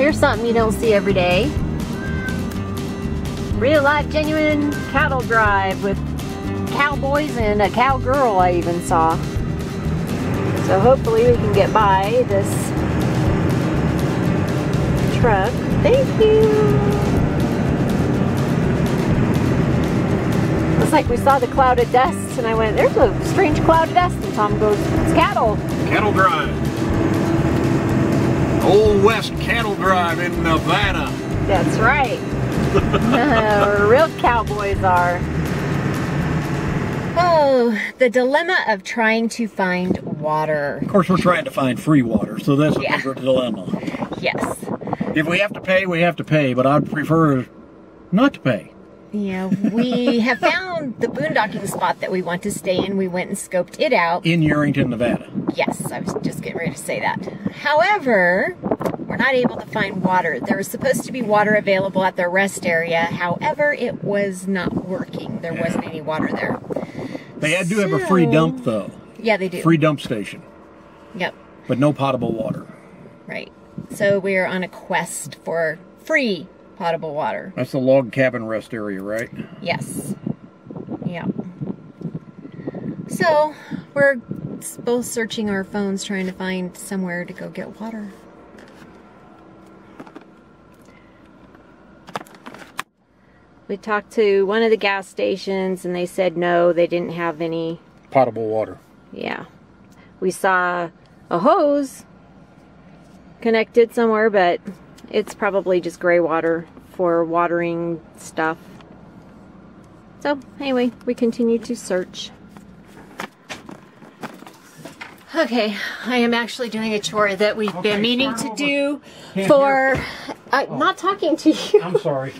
Here's something you don't see every day. Real life, genuine cattle drive with cowboys and a cowgirl I even saw. So hopefully we can get by this truck. Thank you. Looks like we saw the cloud of dust and I went, there's a strange cloud of dust, and Tom goes, it's cattle. Cattle drive. Old West cattle drive in Nevada. That's right. Real cowboys are. Oh, the dilemma of trying to find water. Of course, we're trying to find free water, so that's a bigger dilemma. Yes. If we have to pay, we have to pay, but I'd prefer not to pay. Yeah, we have found the boondocking spot that we want to stay in. We went and scoped it out. In Yerington, Nevada. Yes, I was just getting ready to say that. However, we're not able to find water. There was supposed to be water available at the rest area. However, it was not working. There wasn't any water there. They do have a free dump, though. Yeah, they do. Free dump station. Yep. But no potable water. Right. So we're on a quest for free potable water. That's the log cabin rest area, right? Yes. Yeah. So we're both searching our phones trying to find somewhere to go get water. We talked to one of the gas stations and they said no, they didn't have any potable water. Yeah. We saw a hose connected somewhere, but it's probably just gray water for watering stuff. So anyway, we continue to search. Okay, I am actually doing a chore that we've been meaning to do for... I'm not talking to you. I'm sorry.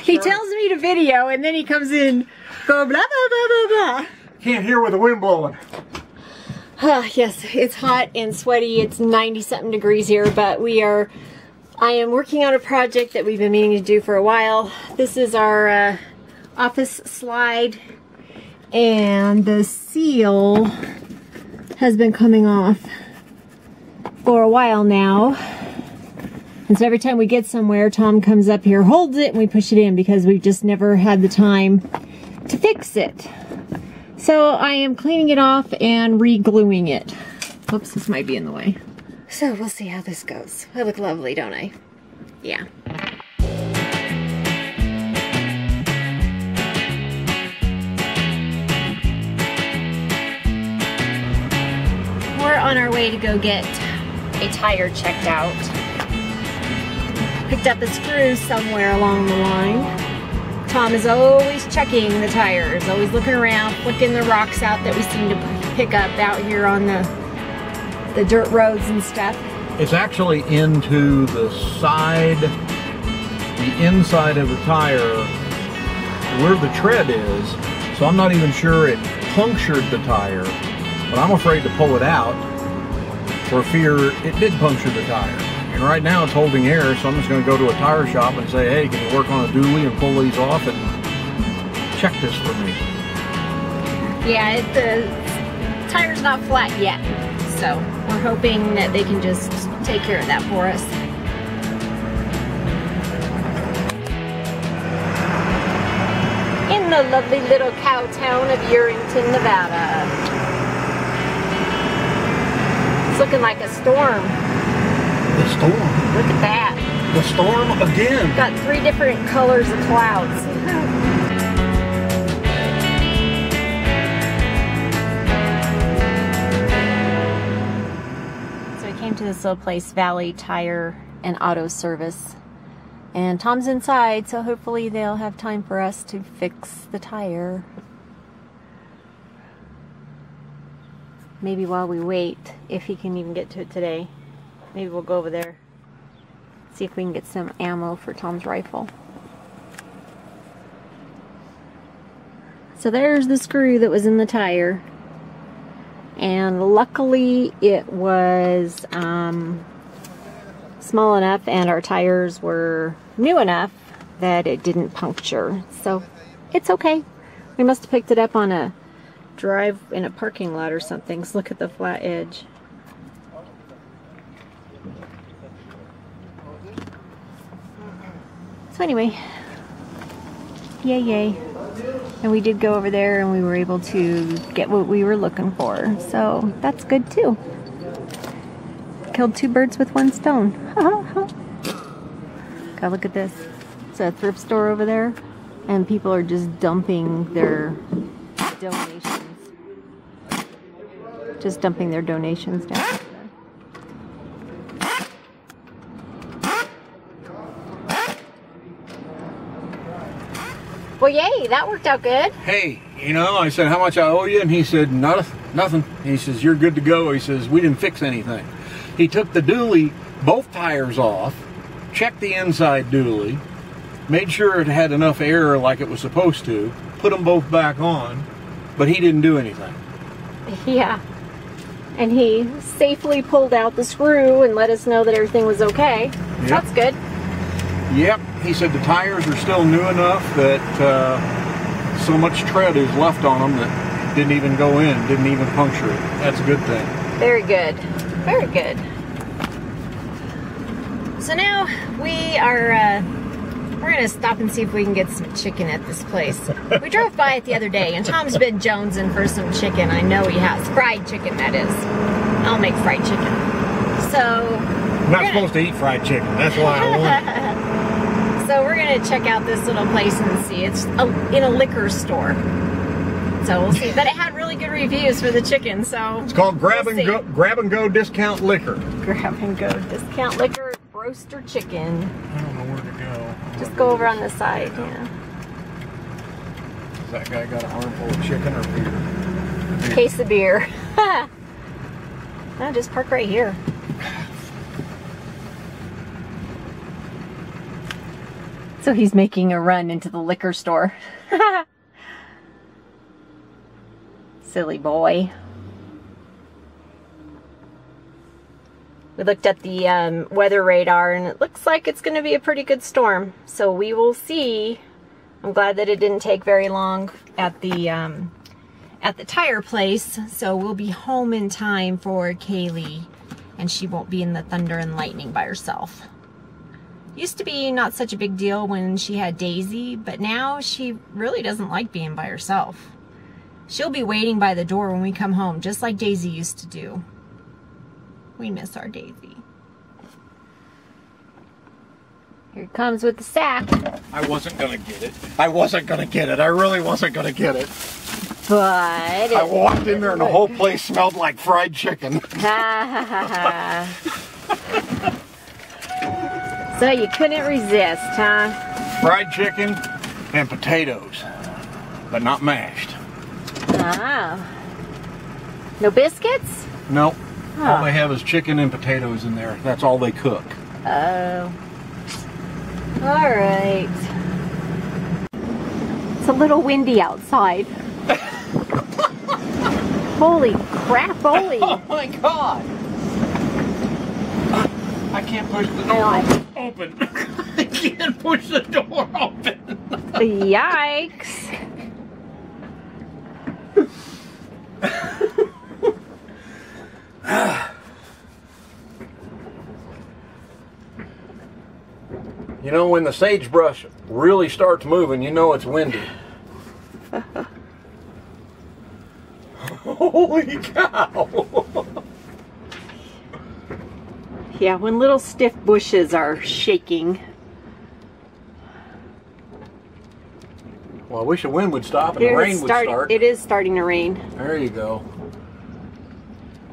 He tells me to video and then he comes in going blah, blah, blah, blah, blah. Can't hear with the wind blowing. Yes, it's hot and sweaty. It's 90-something degrees here, but I am working on a project that we've been meaning to do for a while. This is our office slide, and the seal has been coming off for a while now. And so every time we get somewhere, Tom comes up here, holds it, and we push it in because we've just never had the time to fix it. So I am cleaning it off and re-gluing it. Oops, this might be in the way. So we'll see how this goes. I look lovely, don't I? Yeah. We're on our way to go get a tire checked out. Picked up a screw somewhere along the line. Tom is always checking the tires, always looking around, flicking the rocks out that we seem to pick up out here on the dirt roads and stuff. It's actually into the side, the inside of the tire where the tread is, so I'm not even sure it punctured the tire, but I'm afraid to pull it out for fear it did puncture the tire. And right now it's holding air, so I'm just going to go to a tire shop and say, hey, can you work on a dually and pull these off and check this for me? Yeah, the tire's not flat yet, so we're hoping that they can just take care of that for us. In the lovely little cow town of Yerington, Nevada. It's looking like a storm. The storm. Look at that. The storm again. Got 3 different colors of clouds. So we came to this little place, Valley Tire and Auto Service. And Tom's inside, so hopefully they'll have time for us to fix the tire. Maybe while we wait, if he can even get to it today. Maybe we'll go over there, see if we can get some ammo for Tom's rifle. So there's the screw that was in the tire. And luckily it was small enough and our tires were new enough that it didn't puncture. So it's okay. We must have picked it up on a drive in a parking lot or something. So look at the flat edge. So anyway, yay. And we did go over there and we were able to get what we were looking for. So that's good too. Killed 2 birds with 1 stone. God, look at this. It's a thrift store over there. And people are just dumping their donations. Just dumping their donations down there. Well, yay, that worked out good. Hey, you know, I said, how much I owe you? And he said, nothing. He says, you're good to go. He says, we didn't fix anything. He took the dually, both tires off, checked the inside dually, made sure it had enough air like it was supposed to, put them both back on, but he didn't do anything. Yeah. And he safely pulled out the screw and let us know that everything was okay. Yep. So that's good. Yep. He said the tires are still new enough that so much tread is left on them that didn't even go in, didn't even puncture it. That's a good thing. Very good. Very good. So now we are, we're going to stop and see if we can get some chicken at this place. We drove by it the other day and Tom's been jonesing for some chicken. I know he has. Fried chicken, that is. I'll make fried chicken. So... I'm not supposed to eat fried chicken. That's why I want it. So we're going to check out this little place and see. It's in a liquor store. So we'll see. But it had really good reviews for the chicken, so... It's called Grab and Go Discount Liquor. Grab and Go Discount Liquor Roaster Chicken. I don't know where to go. Just go over on the side, yeah. Has that guy got an armful of chicken or beer? Case of beer. No, just park right here. So he's making a run into the liquor store. Silly boy. We looked at the weather radar and it looks like it's going to be a pretty good storm. So we will see. I'm glad that it didn't take very long at the tire place. So we'll be home in time for Kaylee and she won't be in the thunder and lightning by herself. Used to be not such a big deal when she had Daisy, but now she really doesn't like being by herself. She'll be waiting by the door when we come home, just like Daisy used to do. We miss our Daisy. Here it comes with the sack. I wasn't going to get it. I wasn't going to get it. I really wasn't going to get it. But... I walked in there and the whole place smelled like fried chicken. So you couldn't resist, huh? Fried chicken and potatoes, but not mashed. Ah. No biscuits? Nope. Oh. All they have is chicken and potatoes in there. That's all they cook. Oh. All right. It's a little windy outside. Holy crap, Ollie. Oh my God. I can't push the door open. I can't push the door open. Yikes. You know, when the sagebrush really starts moving, you know it's windy. Holy cow! Yeah, when little stiff bushes are shaking. Well, I wish the wind would stop and the rain would start. It is starting to rain. There you go.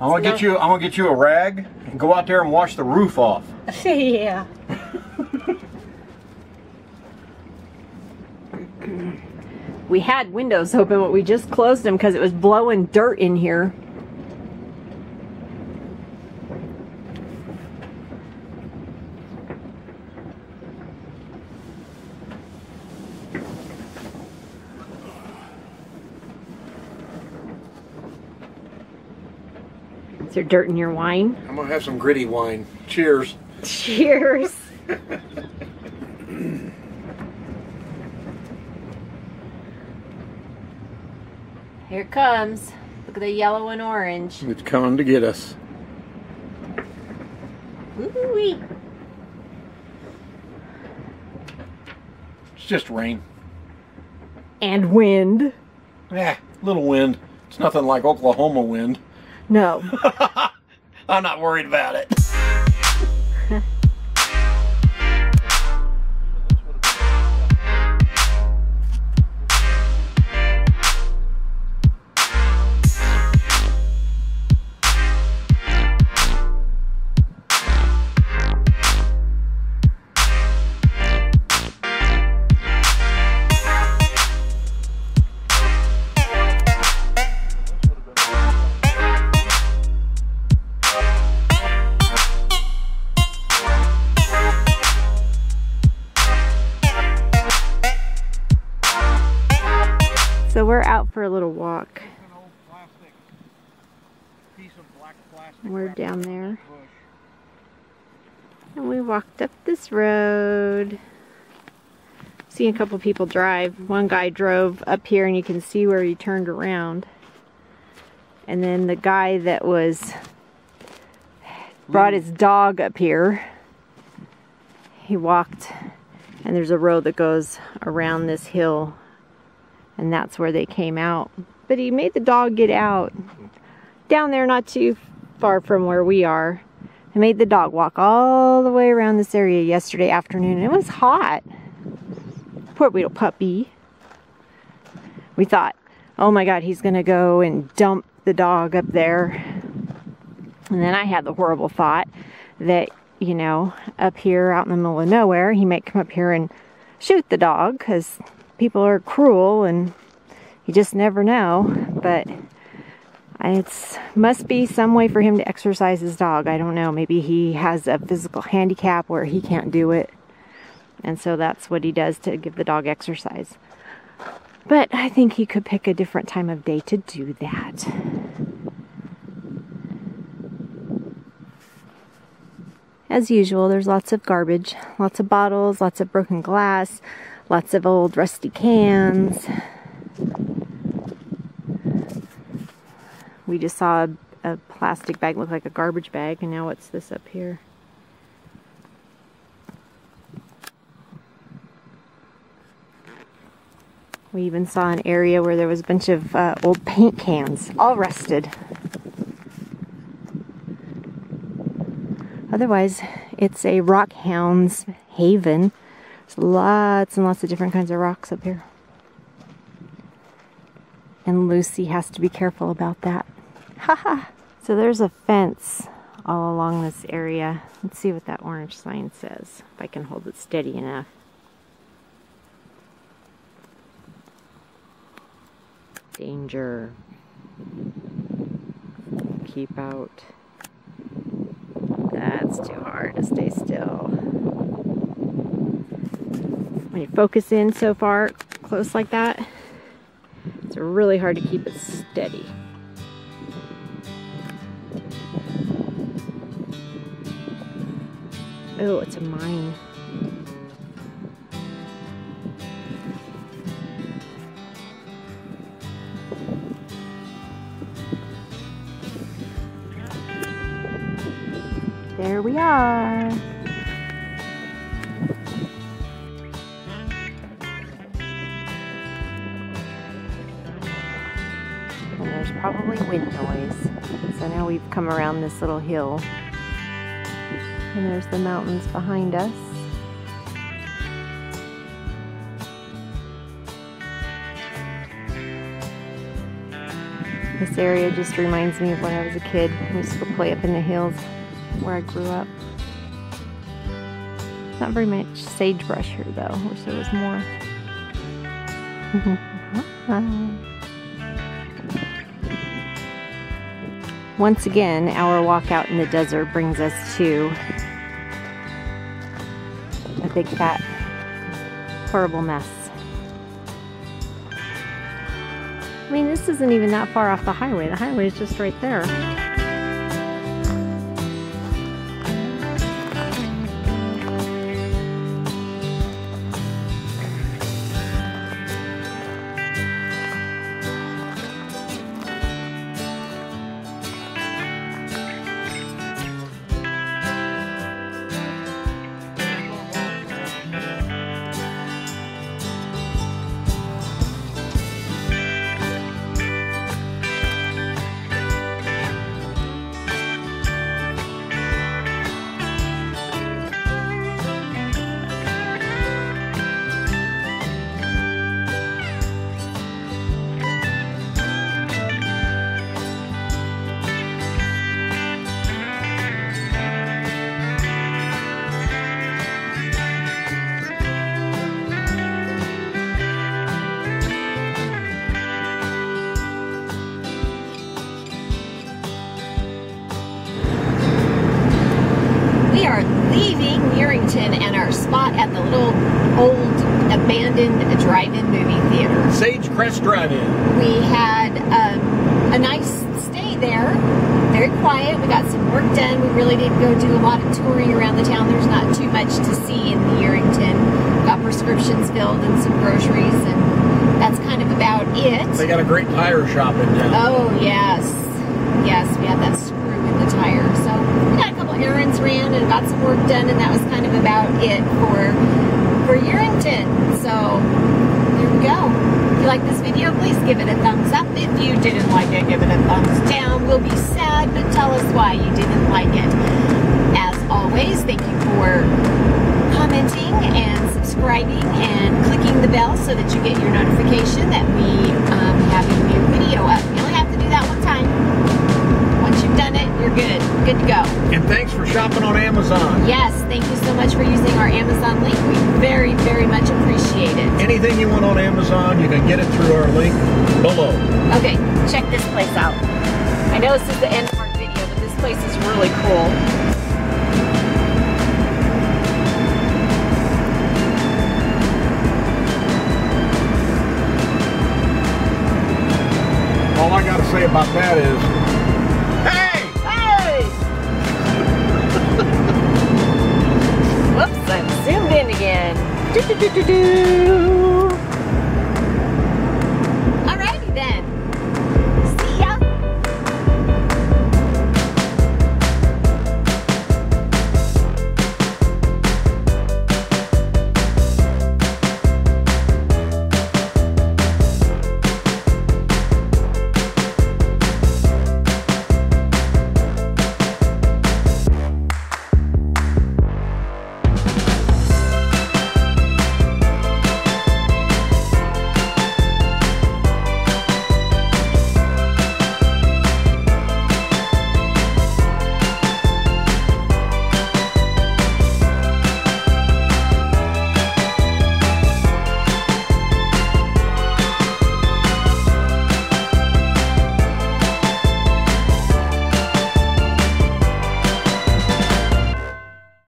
I'm gonna get you a rag and go out there and wash the roof off. Yeah. We had windows open, but we just closed them because it was blowing dirt in here. Is there dirt in your wine? I'm gonna have some gritty wine. Cheers. Cheers. Here it comes. Look at the yellow and orange. It's coming to get us. Woo-wee. just rain. And wind. Little wind. It's nothing like Oklahoma wind. No. I'm not worried about it. So we're out for a little walk. We're down there. And we walked up this road. Seen a couple people drive. One guy drove up here and you can see where he turned around. And then the guy that brought his dog up here, he walked, and there's a road that goes around this hill. And that's where they came out. But he made the dog get out. Down there, not too far from where we are. He made the dog walk all the way around this area yesterday afternoon. And it was hot. Poor little puppy. We thought, oh my God, he's going to go and dump the dog up there. And then I had the horrible thought that, you know, up here out in the middle of nowhere, he might come up here and shoot the dog because people are cruel and you just never know. But it must be some way for him to exercise his dog. I don't know. Maybe he has a physical handicap where he can't do it. And so that's what he does to give the dog exercise. But I think he could pick a different time of day to do that. As usual, there's lots of garbage, lots of bottles, lots of broken glass, lots of old rusty cans. We just saw a plastic bag look like a garbage bag, and now what's this up here? We even saw an area where there was a bunch of old paint cans, all rusted. Otherwise, it's a rock hound's haven. There's lots and lots of different kinds of rocks up here. And Lucy has to be careful about that. Haha! So there's a fence all along this area. Let's see what that orange sign says, if I can hold it steady enough. Danger. Keep out. That's too hard to stay still. When you focus in so far close like that, it's really hard to keep it steady. Oh, it's a mine. There we are. And there's probably wind noise. So now we've come around this little hill. And there's the mountains behind us. This area just reminds me of when I was a kid. We used to play up in the hills where I grew up. Not very much sagebrush here though. Wish there was more. Once again, our walk out in the desert brings us to a big fat horrible mess. I mean, this isn't even that far off the highway. The highway is just right there. leaving Yerington and our spot at the little old abandoned drive-in movie theater. Sagecrest Drive-In. We had a nice stay there, very quiet. We got some work done. We really didn't go do a lot of touring around the town. There's not too much to see in Yerington. Got prescriptions filled and some groceries, and that's kind of about it. They got a great tire shop in town. Oh, yes. Yes, we had that screw in the tire. So we got a couple errands ran and got some work done, and that was kind of about it for Yerington. So here we go. If you like this video, please give it a thumbs up. If you didn't like it, give it a thumbs down. We'll be sad, but tell us why you didn't like it. As always, thank you for commenting and subscribing and clicking the bell so that you get your notification that we have a new video up. You only have to do that one time. Once you've done it, you're good. Good to go. And thanks for shopping on Amazon. Yes, thank you so much for using our Amazon link. We very, very much appreciate it. Anything you want on Amazon, you can get it through our link below. Okay, check this place out. I know this is the end of our video, but this place is really cool. All I got to say about that is, hey! Hey! Whoops, I'm zoomed in again. Do, do, do, do, do.